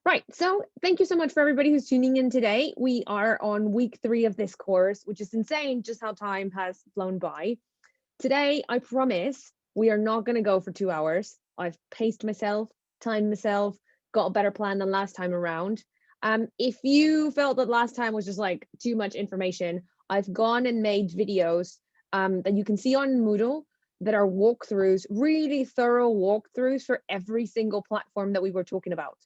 Right. So thank you so much for everybody who's tuning in today. We are on week 3 of this course, which is insane just how time has flown by. Today, I promise we are not going to go for 2 hours. I've paced myself, timed myself, got a better plan than last time around. If you felt that last time was just like too much information, I've gone and made videos that you can see on Moodle that are walkthroughs, really thorough walkthroughs for every single platform that we were talking about.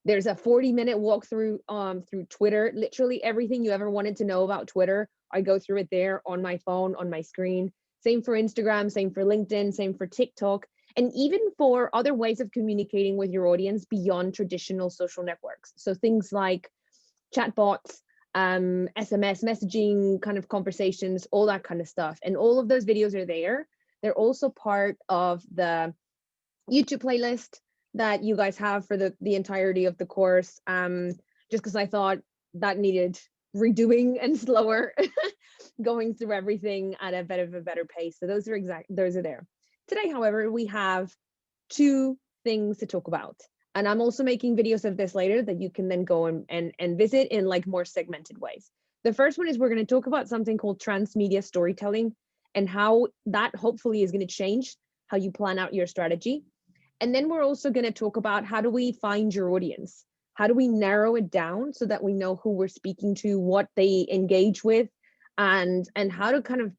There's a 40-minute walkthrough through Twitter. Literally everything you ever wanted to know about Twitter, I go through it there on my phone, on my screen. Same for Instagram, same for LinkedIn, same for TikTok, and even for other ways of communicating with your audience beyond traditional social networks. So things like chatbots, SMS messaging kind of conversations, all that kind of stuff. And all of those videos are there. They're also part of the YouTube playlist that you guys have for the entirety of the course, just because I thought that needed redoing and slower, going through everything at a bit of a better pace. So those are there. Today, however, we have 2 things to talk about. And I'm also making videos of this later that you can then go and visit in like more segmented ways. The first one is we're going to talk about something called transmedia storytelling and how that hopefully is going to change how you plan out your strategy. And then we're also going to talk about how do we find your audience? How do we narrow it down so that we know who we're speaking to, what they engage with, and how to kind of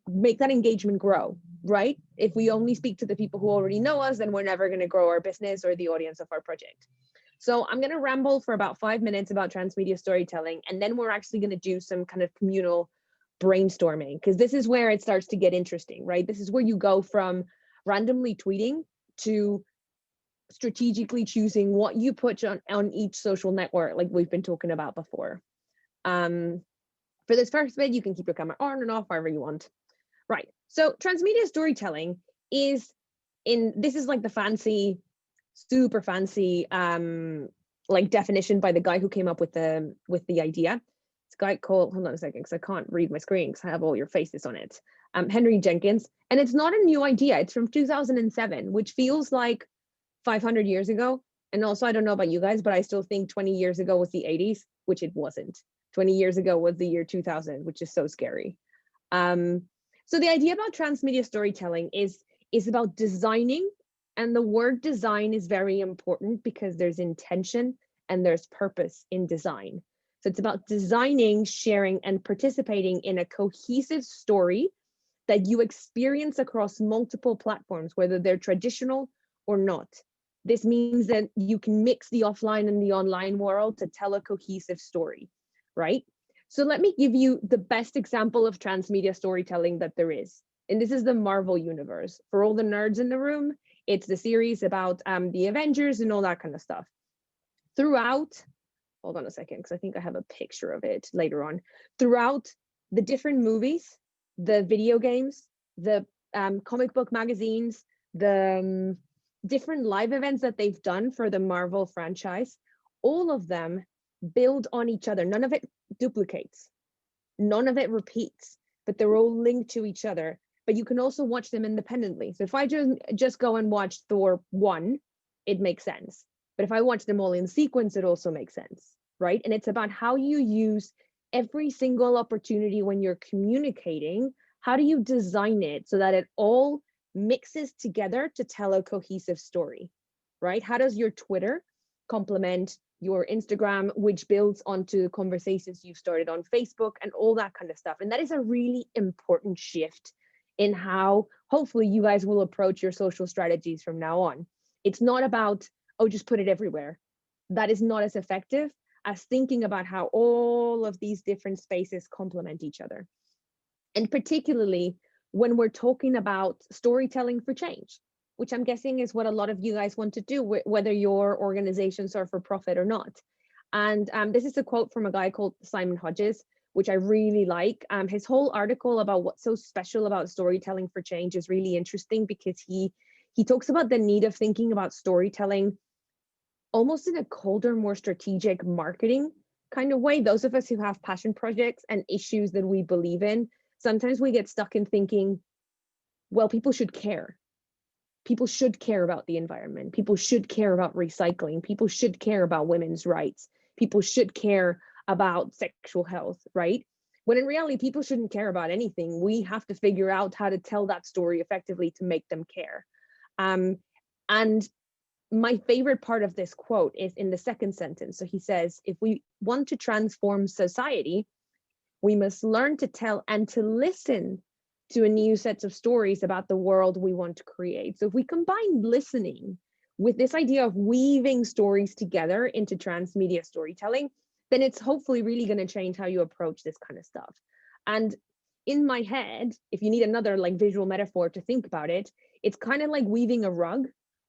make that engagement grow, right? If we only speak to the people who already know us, then we're never going to grow our business or the audience of our project. So I'm going to ramble for about 5 minutes about transmedia storytelling, and then we're actually going to do some kind of communal brainstorming, because this is where it starts to get interesting, right? This is where you go from randomly tweeting to strategically choosing what you put on each social network, like we've been talking about before. For this first bit, you can keep your camera on and off however you want. Right, so transmedia storytelling this is like the fancy, super fancy, like definition by the guy who came up with the idea. It's a guy called, hold on a second, because I can't read my screen because I have all your faces on it. Henry Jenkins, and it's not a new idea. It's from 2007, which feels like 500 years ago. And also, I don't know about you guys, but I still think 20 years ago was the 80s, which it wasn't. 20 years ago was the year 2000, which is so scary. So the idea about transmedia storytelling is about designing, and the word design is very important because there's intention and there's purpose in design. So it's about designing, sharing, and participating in a cohesive story that you experience across multiple platforms, whether they're traditional or not. This means that you can mix the offline and the online world to tell a cohesive story, right? So let me give you the best example of transmedia storytelling that there is. And this is the Marvel universe. For all the nerds in the room, it's the series about the Avengers and all that kind of stuff. Throughout, hold on a second, because I think I have a picture of it later on. Throughout the different movies, the video games, the comic book magazines, the different live events that they've done for the Marvel franchise, all of them build on each other. None of it duplicates, none of it repeats, but they're all linked to each other. But you can also watch them independently. So if I just go and watch Thor 1, it makes sense. But if I watch them all in sequence, it also makes sense, right? And it's about how you use every single opportunity when you're communicating. How do you design it so that it all mixes together to tell a cohesive story, right? How does your Twitter complement your Instagram, which builds onto conversations you've started on Facebook and all that kind of stuff? And that is a really important shift in how hopefully you guys will approach your social strategies from now on. It's not about, oh, just put it everywhere. That is not as effective as thinking about how all of these different spaces complement each other. And particularly when we're talking about storytelling for change, which I'm guessing is what a lot of you guys want to do, whether your organizations are for profit or not. And this is a quote from a guy called Simon Hodges, which I really like. His whole article about what's so special about storytelling for change is really interesting because he talks about the need of thinking about storytelling almost in a colder, more strategic marketing kind of way. Those of us who have passion projects and issues that we believe in, sometimes we get stuck in thinking, well, people should care. people should care about the environment. People should care about recycling. People should care about women's rights. People should care about sexual health, right? When in reality, people shouldn't care about anything. We have to figure out how to tell that story effectively to make them care. And my favorite part of this quote is in the second sentence. So he says, if we want to transform society, we must learn to tell and to listen to a new set of stories about the world we want to create. So if we combine listening with this idea of weaving stories together into transmedia storytelling, then it's hopefully really going to change how you approach this kind of stuff. And in my head, if you need another like visual metaphor to think about it, it's kind of like weaving a rug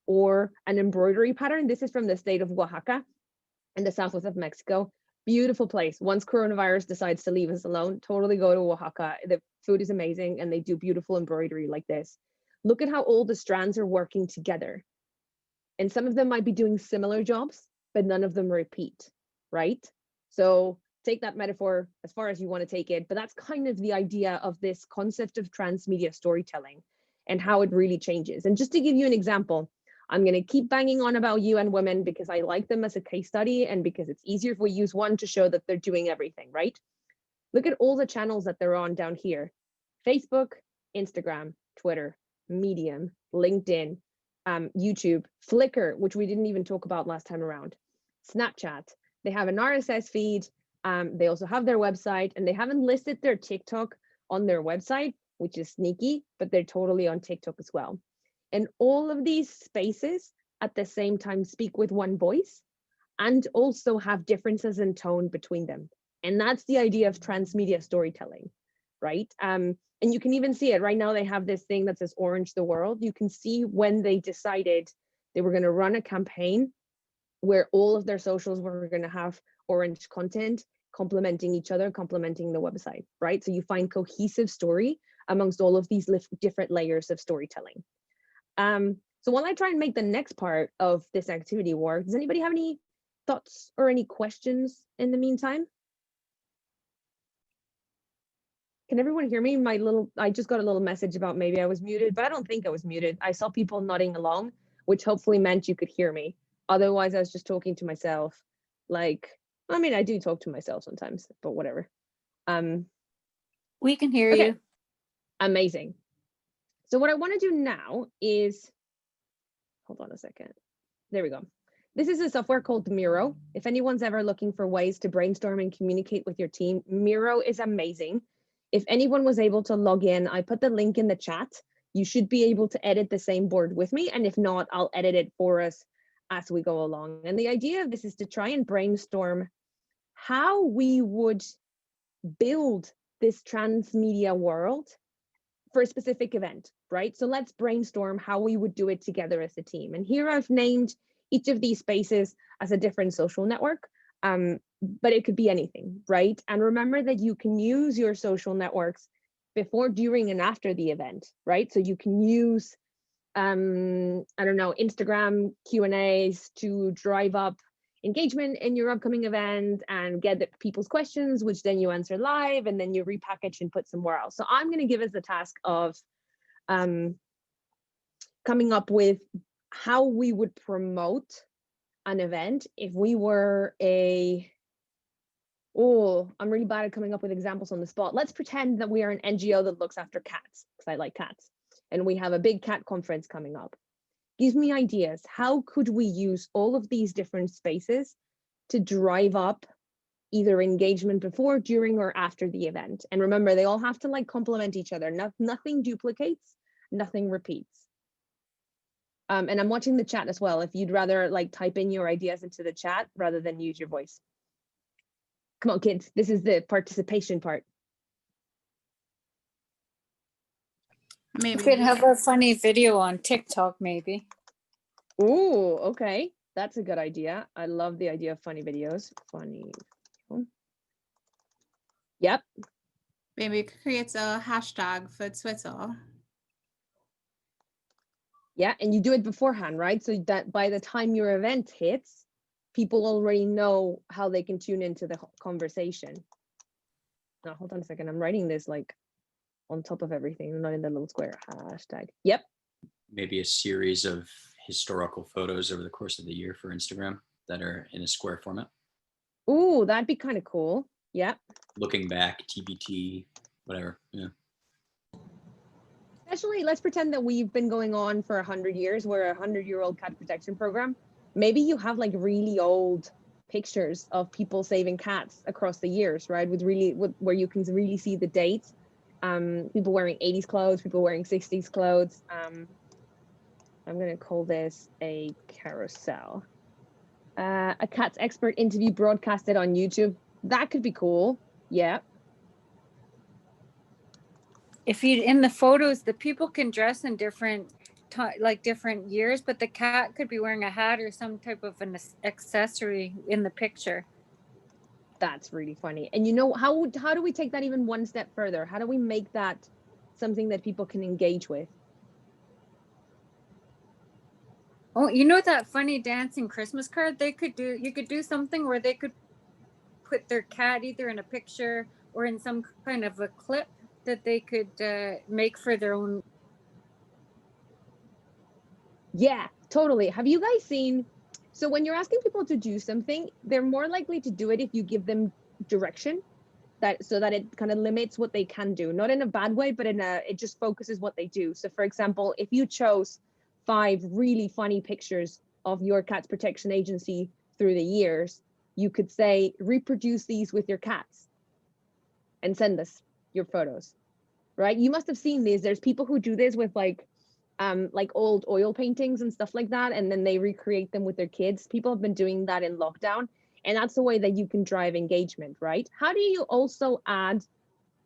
or an embroidery pattern. This is from the state of Oaxaca in the southwest of Mexico. Beautiful place. Once coronavirus decides to leave us alone, totally go to Oaxaca. The food is amazing and they do beautiful embroidery like this. Look at how all the strands are working together. And some of them might be doing similar jobs, but none of them repeat, right? So take that metaphor as far as you want to take it, but that's kind of the idea of this concept of transmedia storytelling and how it really changes. And just to give you an example, I'm going to keep banging on about UN Women because I like them as a case study and because it's easier if we use one to show that they're doing everything, right? Look at all the channels that they're on down here. Facebook, Instagram, Twitter, Medium, LinkedIn, YouTube, Flickr, which we didn't even talk about last time around, Snapchat. They have an RSS feed. They also have their website, and they haven't listed their TikTok on their website, which is sneaky, but they're totally on TikTok as well. And all of these spaces at the same time speak with one voice and also have differences in tone between them. And that's the idea of transmedia storytelling, right? And you can even see it right now. They have this thing that says Orange the World. You can see when they decided they were going to run a campaign where all of their socials were going to have orange content complementing each other, complementing the website, right? So you find cohesive story amongst all of these different layers of storytelling. So while I try and make the next part of this activity work, does anybody have any thoughts or any questions in the meantime? Can everyone hear me? I just got a little message about maybe I was muted, but I don't think I was muted. I saw people nodding along, which hopefully meant you could hear me. Otherwise, I was just talking to myself. Like, I mean, I do talk to myself sometimes, but whatever. We can hear okay. you. Amazing. So what I want to do now is, hold on a second. There we go. This is a software called Miro. If anyone's ever looking for ways to brainstorm and communicate with your team, Miro is amazing. If anyone was able to log in, I put the link in the chat. You should be able to edit the same board with me. And if not, I'll edit it for us as we go along. And the idea of this is to try and brainstorm how we would build this transmedia world for a specific event, right? So let's brainstorm how we would do it together as a team. And here I've named each of these spaces as a different social network, but it could be anything, right? And remember that you can use your social networks before, during, and after the event, right? So you can use, I don't know, Instagram Q&As to drive up engagement in your upcoming event and get people's questions, which then you answer live and then you repackage and put somewhere else. So I'm going to give us the task of coming up with how we would promote an event if we were I'm really bad at coming up with examples on the spot. Let's pretend that we are an NGO that looks after cats, because I like cats, and we have a big cat conference coming up. Give me ideas. How could we use all of these different spaces to drive up either engagement before, during, or after the event? And remember, they all have to like complement each other. Nothing duplicates, nothing repeats. And I'm watching the chat as well. If you'd rather like type in your ideas into the chat rather than use your voice. Come on, kids. This is the participation part. Maybe we could have a funny video on TikTok, maybe. Ooh, okay. That's a good idea. I love the idea of funny videos. Funny. Yep. Maybe create a hashtag for Twitter. Yeah, and you do it beforehand, right? So that by the time your event hits, people already know how they can tune into the conversation. Now, hold on a second. I'm writing this like on top of everything, not in the little square. Hashtag. Yep. maybe a series of historical photos over the course of the year for Instagram that are in a square format. Ooh, that'd be kind of cool. Yeah. Looking back, TBT, whatever. Yeah. Especially, let's pretend that we've been going on for 100 years. We're a 100-year-old cat protection program. Maybe you have like really old pictures of people saving cats across the years, right? Where you can really see the dates. People wearing 80s clothes, people wearing 60s clothes. I'm going to call this a carousel. A cat's expert interview broadcasted on YouTube. That could be cool. Yeah. If you in the photos, the people can dress in different different years, but the cat could be wearing a hat or some type of an accessory in the picture. That's really funny. And you know, how do we take that even one step further? How do we make that something that people can engage with? Oh, you know that funny dancing Christmas card they could do? You could do something where they could put their cat either in a picture or in some kind of a clip that they could make for their own. Yeah, totally. Have you guys seen, so when you're asking people to do something, they're more likely to do it if you give them direction, so that it kind of limits what they can do, not in a bad way, but it just focuses what they do. So for example, if you chose 5 really funny pictures of your cat's protection agency through the years, you could say, reproduce these with your cats and send us your photos, right? You must have seen these. There's people who do this with like old oil paintings and stuff like that, and then they recreate them with their kids. People have been doing that in lockdown, and that's the way that you can drive engagement, right? How do you also add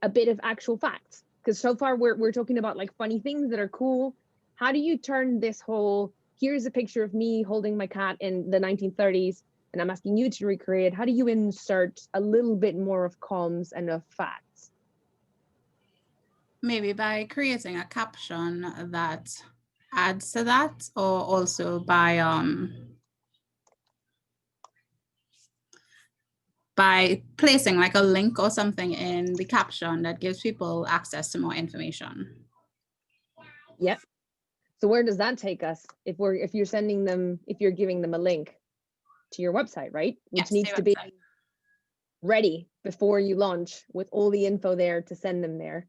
a bit of actual facts? Because so far we're talking about like funny things that are cool. How do you turn this whole, here's a picture of me holding my cat in the 1930s, and I'm asking you to recreate, how do you insert a little bit more of comms and of facts? Maybe by creating a caption that adds to that, or also by placing like a link or something in the caption that gives people access to more information. Yep. So where does that take us? If you're giving them a link to your website, right? Which needs to be ready before you launch with all the info there to send them there.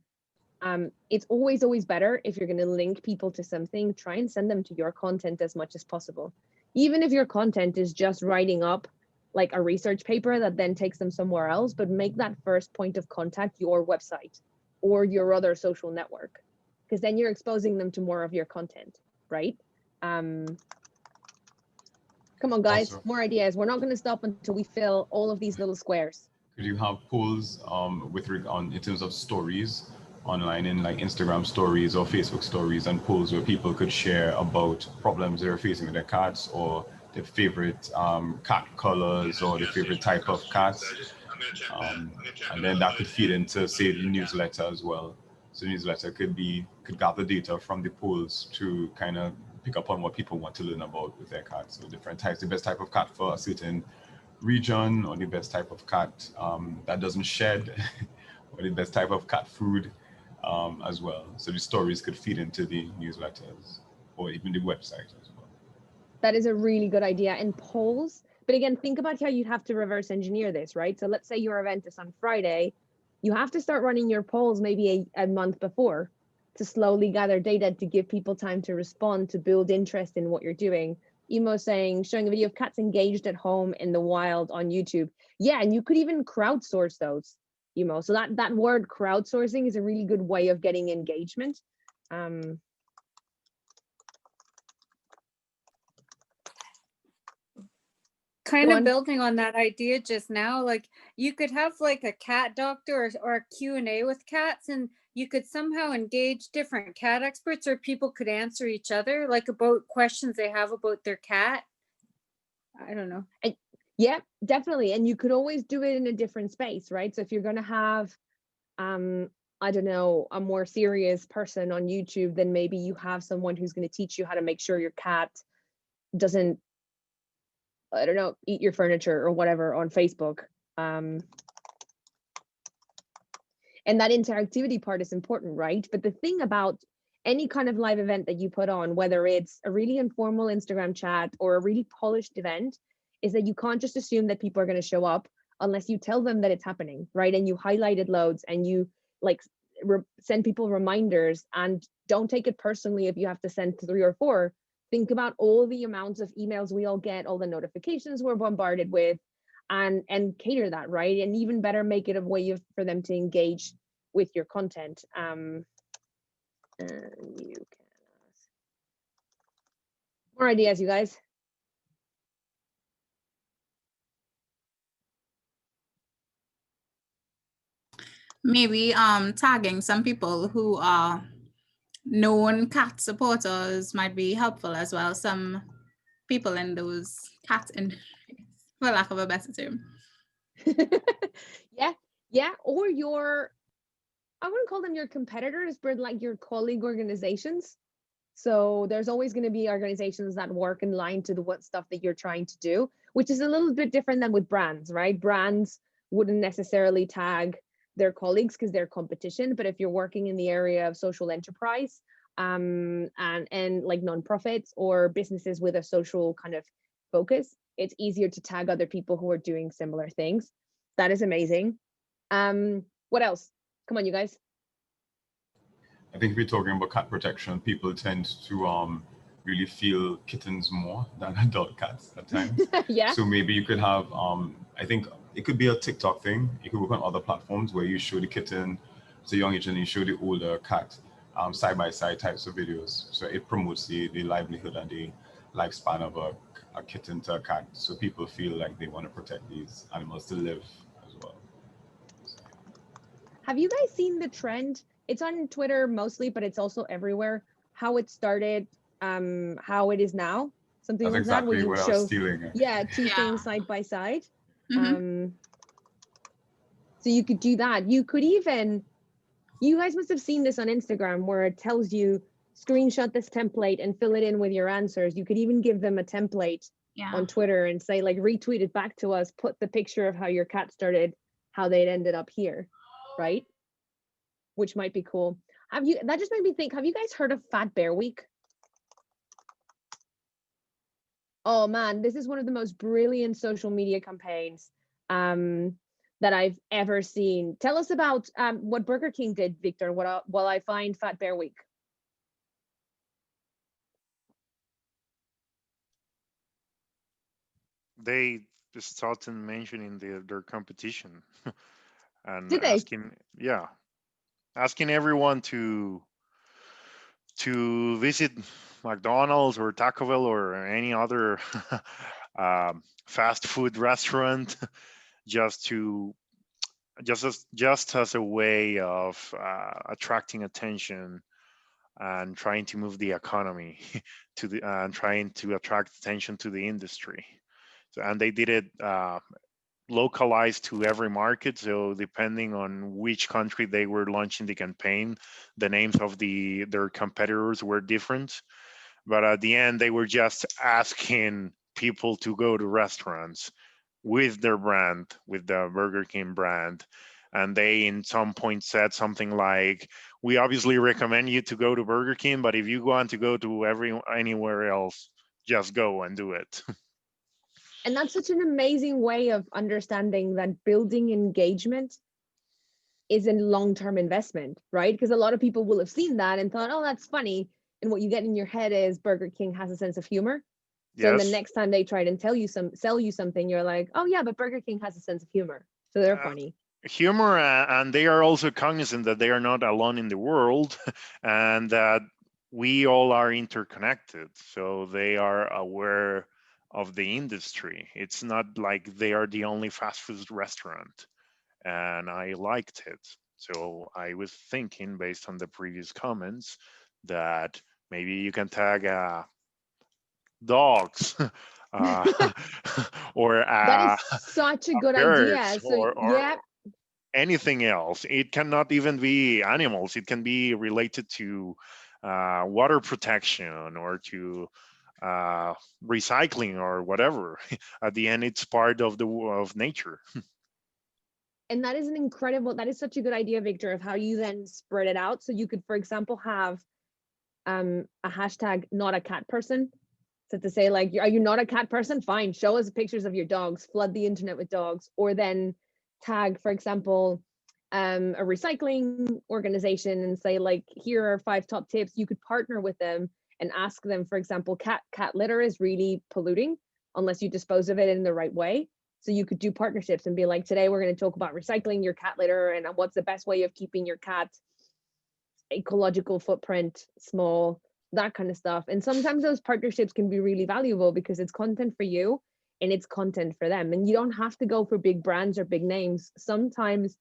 It's always better if you're going to link people to something, try and send them to your content as much as possible. Even if your content is just writing up like a research paper that then takes them somewhere else, but make that first point of contact your website or your other social network, because then you're exposing them to more of your content, right? Come on, guys, also, more ideas. We're not going to stop until we fill all of these little squares. Could you have polls in terms of stories online, in like Instagram stories or Facebook stories, and polls where people could share about problems they're facing with their cats, or their favorite cat colors, or their favorite type of cats, and then that could feed into, say, the newsletter as well. So the newsletter could gather data from the polls to kind of pick up on what people want to learn about with their cats. So different types, the best type of cat for a certain region, or the best type of cat that doesn't shed, or the best type of cat food as well. So the stories could feed into the newsletters or even the website as well. That is a really good idea. And polls, but again, think about how you'd have to reverse engineer this, right? So let's say your event is on Friday, you have to start running your polls maybe a month before to slowly gather data to give people time to respond, to build interest in what you're doing. Emo saying, showing a video of cats engaged at home in the wild on YouTube. Yeah, and you could even crowdsource those, Emo. So that word crowdsourcing is a really good way of getting engagement. Kind of building on that idea just now, like you could have like a cat doctor or a Q&A with cats, and you could somehow engage different cat experts, or people could answer each other like about questions they have about their cat. I don't know. Yeah, definitely. And you could always do it in a different space, right? So if you're going to have, I don't know, a more serious person on YouTube, then maybe you have someone who's going to teach you how to make sure your cat doesn't, I don't know, eat your furniture or whatever on Facebook. And that interactivity part is important, right? But the thing about any kind of live event that you put on, whether it's a really informal Instagram chat or a really polished event, is that you can't just assume that people are going to show up unless you tell them that it's happening, right? And you highlight it loads and you like send people reminders, and don't take it personally if you have to send 3 or 4. Think about all the amounts of emails we all get, all the notifications we're bombarded with, and cater that, right? And even better, make it a way for them to engage with your content. And you can more ideas, you guys. Maybe tagging some people who are known cat supporters might be helpful as well. Some people in those cat industries, for lack of a better term. yeah, or your, I wouldn't call them your competitors, but like your colleague organizations. So there's always going to be organizations that work in line to the what stuff that you're trying to do, which is a little bit different than with brands, right? Brands wouldn't necessarily tag their colleagues because they're competition, but if you're working in the area of social enterprise and like nonprofits or businesses with a social kind of focus, it's easier to tag other people who are doing similar things. That is amazing. What else? Come on, you guys. I think if we're talking about cat protection, people tend to really feel kittens more than adult cats at times. Yeah. So maybe you could have, I think it could be a TikTok thing. It could work on other platforms where you show the kitten, it's a young age, and you show the older cat, side-by-side types of videos. So it promotes the livelihood and the lifespan of a kitten to a cat. So people feel like they want to protect these animals to live as well. Have you guys seen the trend? It's on Twitter mostly, but it's also everywhere. How it started, how it is now, something That's like that, where exactly you what I was stealing. yeah, two things side by side. Mm-hmm. So you could do that. You could even, you guys must have seen this on Instagram where it tells you screenshot this template and fill it in with your answers. You could even give them a template on Twitter and say like, retweet it back to us, put the picture of how your cat started, how they'd ended up here, right? Which might be cool. That just made me think, have you guys heard of Fat Bear Week? Oh man, this is one of the most brilliant social media campaigns that I've ever seen. Tell us about what Burger King did, Victor, while I find Fat Bear Week. They started mentioning their competition and Did they? asking everyone to visit McDonald's or Taco Bell or any other fast food restaurant just as a way of attracting attention and trying to move the economy to the and trying to attract attention to the industry. So, and they did it localized to every market. So depending on which country they were launching the campaign, the names of their competitors were different. But at the end, they were just asking people to go to restaurants with their brand, with the Burger King brand. And they in some point said something like, we obviously recommend you to go to Burger King, but if you want to go to anywhere else, just go and do it. And that's such an amazing way of understanding that building engagement is a long-term investment, right? Because a lot of people will have seen that and thought, oh, that's funny. And what you get in your head is Burger King has a sense of humor. So Yes. the next time they try to sell you something, you're like, oh yeah, but Burger King has a sense of humor. So they're funny. Humor, and they are also cognizant that they are not alone in the world and that we all are interconnected. So they are aware of the industry. It's not like they are the only fast food restaurant. And I liked it. So I was thinking, based on the previous comments, that maybe you can tag dogs or that is such a good idea. So yeah, anything else. It cannot even be animals. It can be related to water protection or to recycling or whatever. At the end, it's part of nature. And that is such a good idea, Victor, of how you then spread it out. So you could, for example, have a hashtag not a cat person. So to say like, are you not a cat person? Fine, show us pictures of your dogs, flood the internet with dogs, or then tag, for example, a recycling organization and say like, here are 5 top tips. You could partner with them and ask them, for example, cat litter is really polluting unless you dispose of it in the right way. So you could do partnerships and be like, today we're going to talk about recycling your cat litter and what's the best way of keeping your cat's ecological footprint small, that kind of stuff. And sometimes those partnerships can be really valuable because it's content for you and it's content for them. And you don't have to go for big brands or big names. Sometimes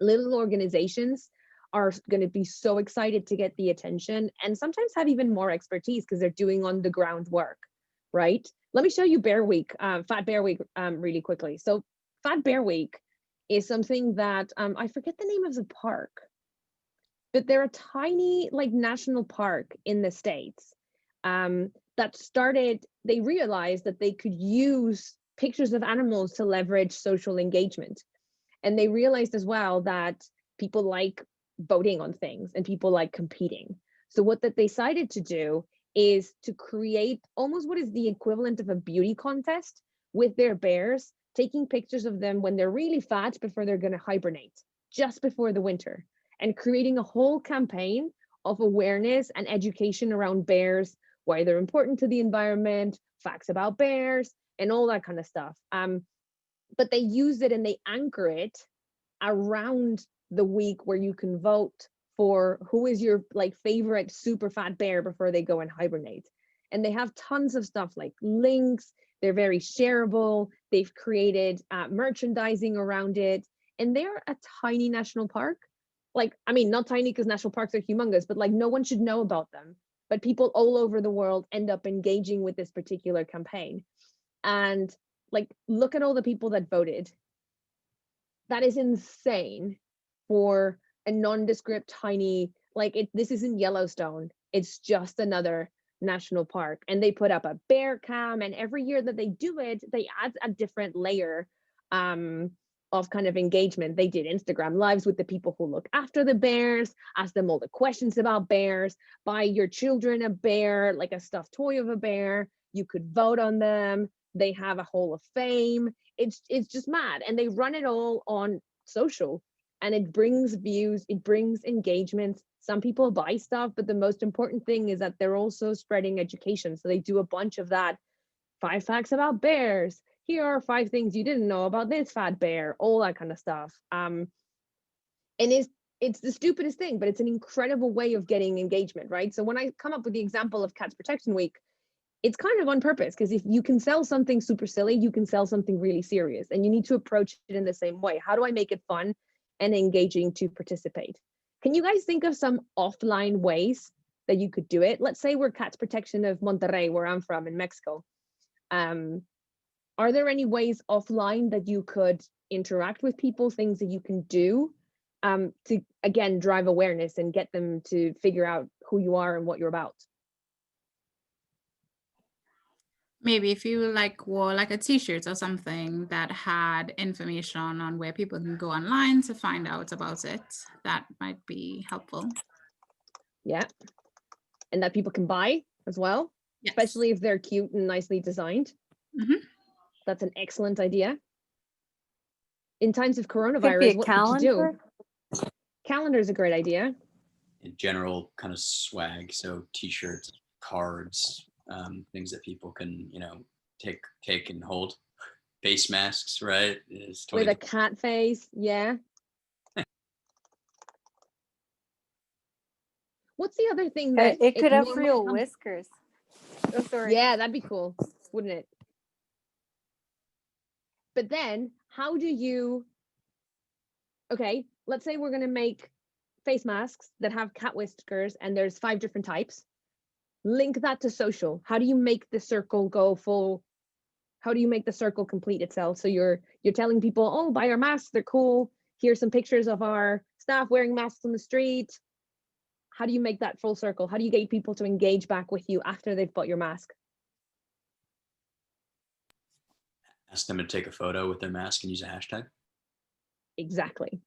little organizations are going to be so excited to get the attention and sometimes have even more expertise because they're doing on the ground work, right? Let me show you Bear Week, Fat Bear Week really quickly. So Fat Bear Week is something that, I forget the name of the park, but they're a tiny like national park in the States that started, they realized that they could use pictures of animals to leverage social engagement. And they realized as well that people like voting on things and people like competing. So what that they decided to do is to create almost what is the equivalent of a beauty contest with their bears, taking pictures of them when they're really fat before they're going to hibernate, just before the winter, and creating a whole campaign of awareness and education around bears, why they're important to the environment, facts about bears, and all that kind of stuff. But they use it and they anchor it around the week where you can vote for who is your like favorite super fat bear before they go and hibernate. And they have tons of stuff like links. They're very shareable. They've created merchandising around it. And they're a tiny national park. Like, I mean, not tiny because national parks are humongous, but like no one should know about them. But people all over the world end up engaging with this particular campaign. And like, look at all the people that voted. That is insane for a nondescript tiny, like this isn't Yellowstone. It's just another national park. And they put up a bear cam, and every year that they do it, they add a different layer of kind of engagement. They did Instagram lives with the people who look after the bears, ask them all the questions about bears, buy your children a bear, like a stuffed toy of a bear. You could vote on them. They have a Hall of Fame. It's just mad. And they run it all on social, and it brings views, it brings engagement. Some people buy stuff, but the most important thing is that they're also spreading education. So they do a bunch of that. 5 facts about bears. Here are 5 things you didn't know about this fat bear, all that kind of stuff. And it's the stupidest thing, but it's an incredible way of getting engagement, right? So when I come up with the example of Cats Protection Week, it's kind of on purpose, because if you can sell something super silly, you can sell something really serious, and you need to approach it in the same way. How do I make it fun and engaging to participate? Can you guys think of some offline ways that you could do it? Let's say we're Cats Protection of Monterrey, where I'm from in Mexico. Are there any ways offline that you could interact with people, things that you can do to, again, drive awareness and get them to figure out who you are and what you're about? Maybe if you like wore like a t-shirt or something that had information on where people can go online to find out about it, that might be helpful. Yeah, and that people can buy as well, yes. Especially if they're cute and nicely designed. Mm-hmm. That's an excellent idea. In times of coronavirus, what would you do? Calendar is a great idea. In general, kind of swag, so t-shirts, cards, things that people can, you know, take and hold. Face masks, right? With a cat face, yeah. What's the other thing that it could have real whiskers? Oh, sorry. Yeah, that'd be cool, wouldn't it? But then how do you, okay, let's say we're going to make face masks that have cat whiskers and there's 5 different types. Link that to social. How do you make the circle go full? How do you make the circle complete itself? So you're telling people, oh, buy our masks, they're cool. Here's some pictures of our staff wearing masks on the street. How do you make that full circle? How do you get people to engage back with you after they've bought your mask? Ask them to take a photo with their mask and use a hashtag. Exactly.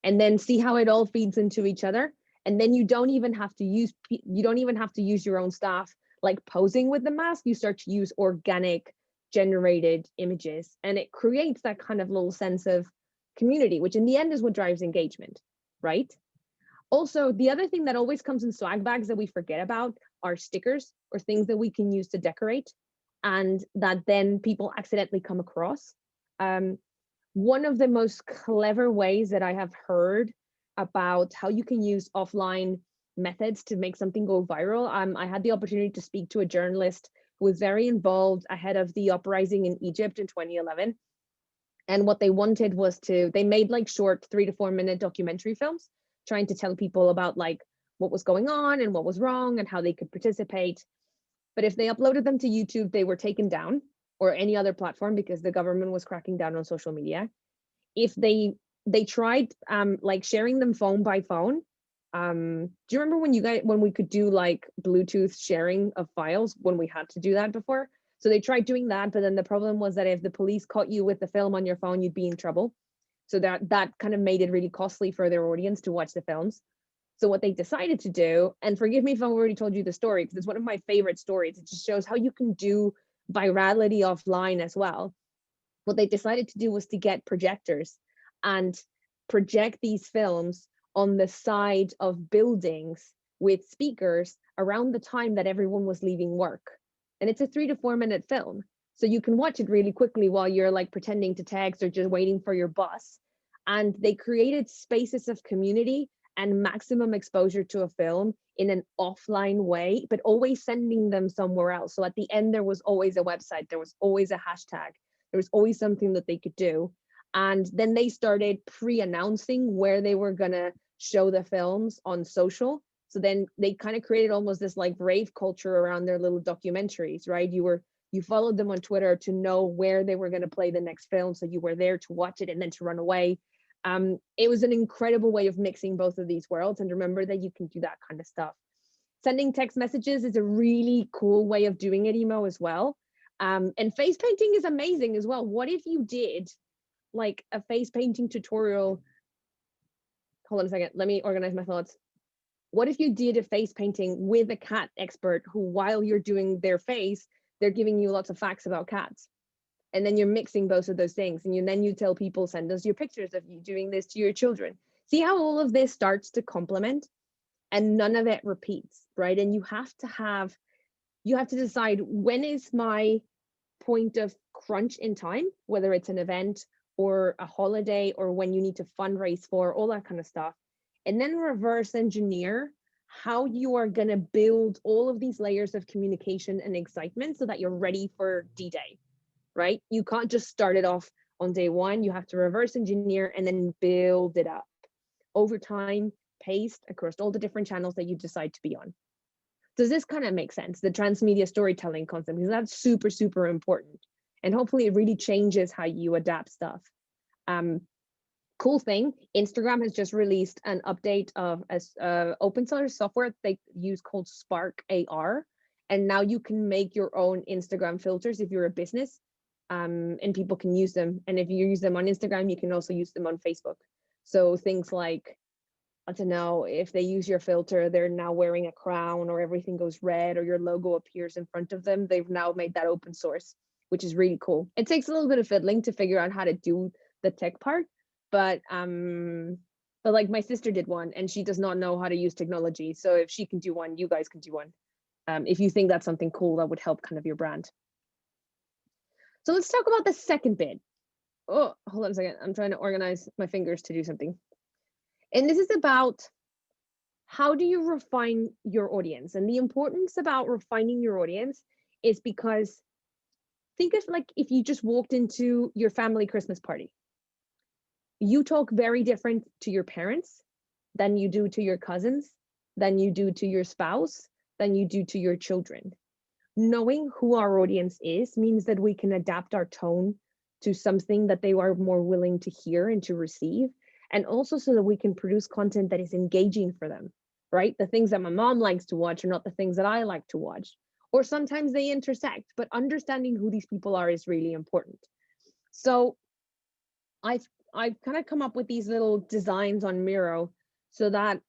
And then see how it all feeds into each other. And then you don't even have to use your own staff like posing with the mask. You start to use organic generated images, and it creates that kind of little sense of community, which in the end is what drives engagement, right? Also, the other thing that always comes in swag bags that we forget about are stickers or things that we can use to decorate and that then people accidentally come across. One of the most clever ways that I have heard about how you can use offline methods to make something go viral. I had the opportunity to speak to a journalist who was very involved ahead of the uprising in Egypt in 2011. And what they wanted was they made like short 3 to 4 minute documentary films trying to tell people about like what was going on and what was wrong and how they could participate. But if they uploaded them to YouTube, they were taken down, or any other platform, because the government was cracking down on social media. If they tried like sharing them phone by phone. Do you remember when we could do like Bluetooth sharing of files, when we had to do that before? So they tried doing that, but then the problem was that if the police caught you with the film on your phone, you'd be in trouble. So that kind of made it really costly for their audience to watch the films. So what they decided to do, and forgive me if I've already told you the story, because it's one of my favorite stories. It just shows how you can do virality offline as well. What they decided to do was to get projectors and project these films on the side of buildings with speakers around the time that everyone was leaving work. And it's a 3 to 4 minute film. So you can watch it really quickly while you're like pretending to text or just waiting for your bus. And they created spaces of community and maximum exposure to a film in an offline way, but always sending them somewhere else. So at the end, there was always a website, there was always a hashtag, there was always something that they could do. And then they started pre-announcing where they were gonna show the films on social. So then they kind of created almost this like rave culture around their little documentaries, right? You followed them on Twitter to know where they were going to play the next film. So you were there to watch it and then to run away. It was an incredible way of mixing both of these worlds. And remember that you can do that kind of stuff. Sending text messages is a really cool way of doing it, Emo, as well. And face painting is amazing as well. What if you did like a face painting tutorial? Hold on a second. Let me organize my thoughts. What if you did a face painting with a cat expert who, while you're doing their face, they're giving you lots of facts about cats? And then you're mixing both of those things. And then you tell people, send us your pictures of you doing this to your children. See how all of this starts to complement and none of it repeats, right? And you have to decide, when is my point of crunch in time, whether it's an event or a holiday or when you need to fundraise for all that kind of stuff. And then reverse engineer how you are going to build all of these layers of communication and excitement so that you're ready for D-Day, right? You can't just start it off on day one. You have to reverse engineer and then build it up over time, paced across all the different channels that you decide to be on. Does this kind of make sense? The transmedia storytelling concept, because that's super, super important. And hopefully it really changes how you adapt stuff. Cool thing, Instagram has just released an update of open source software they use called Spark AR. And now you can make your own Instagram filters if you're a business, and people can use them. And if you use them on Instagram, you can also use them on Facebook. So things like, I don't know, if they use your filter, they're now wearing a crown or everything goes red or your logo appears in front of them. They've now made that open source, which is really cool. It takes a little bit of fiddling to figure out how to do the tech part, but like my sister did one and she does not know how to use technology. So if she can do one, you guys can do one. If you think that's something cool that would help kind of your brand. So let's talk about the second bit. Oh, hold on a second. I'm trying to organize my fingers to do something. And this is about how do you refine your audience? And the importance about refining your audience is because think of like if you just walked into your family Christmas party. You talk very different to your parents than you do to your cousins, than you do to your spouse, than you do to your children. Knowing who our audience is means that we can adapt our tone to something that they are more willing to hear and to receive, and also so that we can produce content that is engaging for them, right? The things that my mom likes to watch are not the things that I like to watch, or sometimes they intersect, but understanding who these people are is really important. So I've kind of come up with these little designs on Miro so that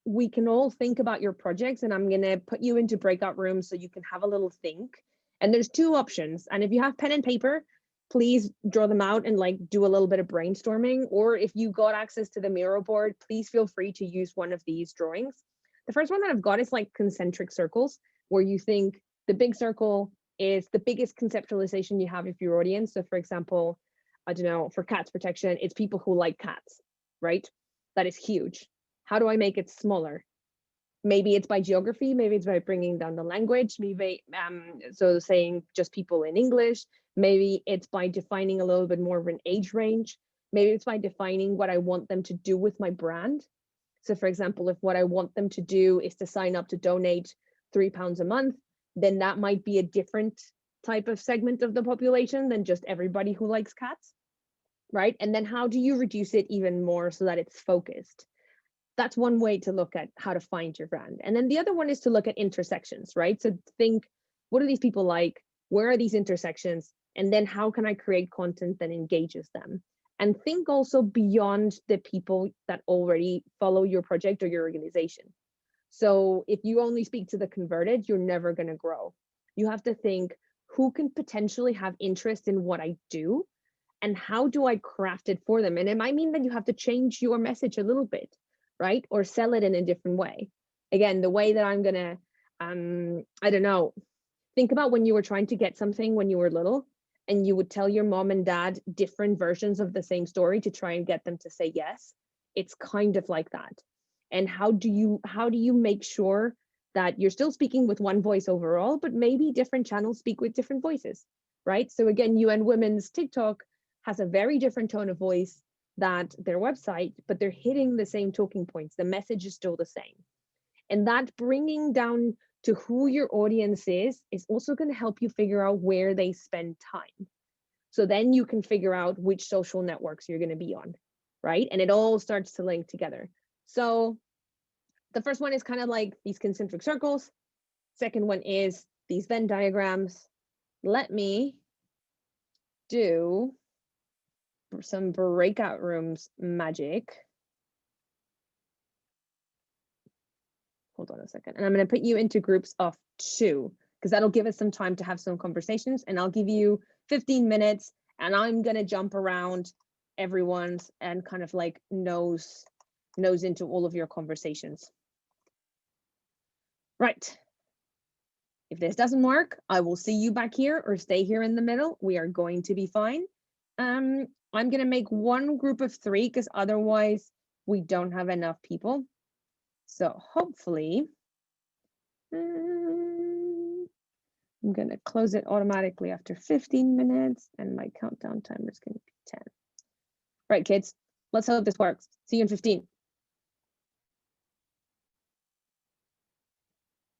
we can all think about your projects, and I'm going to put you into breakout rooms so you can have a little think. And there's two options. And if you have pen and paper, please draw them out and like do a little bit of brainstorming. Or if you got access to the Miro board, please feel free to use one of these drawings. The first one that I've got is like concentric circles, where you think the big circle is the biggest conceptualization you have of your audience. So for example, I don't know, for cats protection, it's people who like cats, right? That is huge. How do I make it smaller? Maybe it's by geography, maybe it's by bringing down the language, maybe so saying just people in English, maybe it's by defining a little bit more of an age range, maybe it's by defining what I want them to do with my brand. So for example, if what I want them to do is to sign up to donate £3 a month, then that might be a different type of segment of the population than just everybody who likes cats, right? And then how do you reduce it even more so that it's focused? That's one way to look at how to find your brand. And then the other one is to look at intersections, right? So think, what do these people like? Where are these intersections? And then how can I create content that engages them? And think also beyond the people that already follow your project or your organization. So if you only speak to the converted, you're never going to grow. You have to think, who can potentially have interest in what I do? And how do I craft it for them? And it might mean that you have to change your message a little bit, right? Or sell it in a different way. Again, the way that I'm gonna, I don't know, think about when you were trying to get something when you were little and you would tell your mom and dad different versions of the same story to try and get them to say yes. It's kind of like that. And how do you make sure that you're still speaking with one voice overall, but maybe different channels speak with different voices, right? So again, UN Women's TikTok has a very different tone of voice that their website, but they're hitting the same talking points. The message is still the same. And that bringing down to who your audience is also going to help you figure out where they spend time. So then you can figure out which social networks you're going to be on, right? And it all starts to link together. So the first one is kind of like these concentric circles. Second one is these Venn diagrams. Let me do some breakout rooms magic. Hold on a second. And I'm going to put you into groups of 2, because that'll give us some time to have some conversations. And I'll give you 15 minutes and I'm going to jump around everyone's and kind of like nose into all of your conversations. Right. If this doesn't work, I will see you back here or stay here in the middle. We are going to be fine. I'm going to make one group of 3 because otherwise we don't have enough people. So hopefully, I'm going to close it automatically after 15 minutes and my countdown timer is going to be 10. Right, kids, let's hope this works. See you in 15.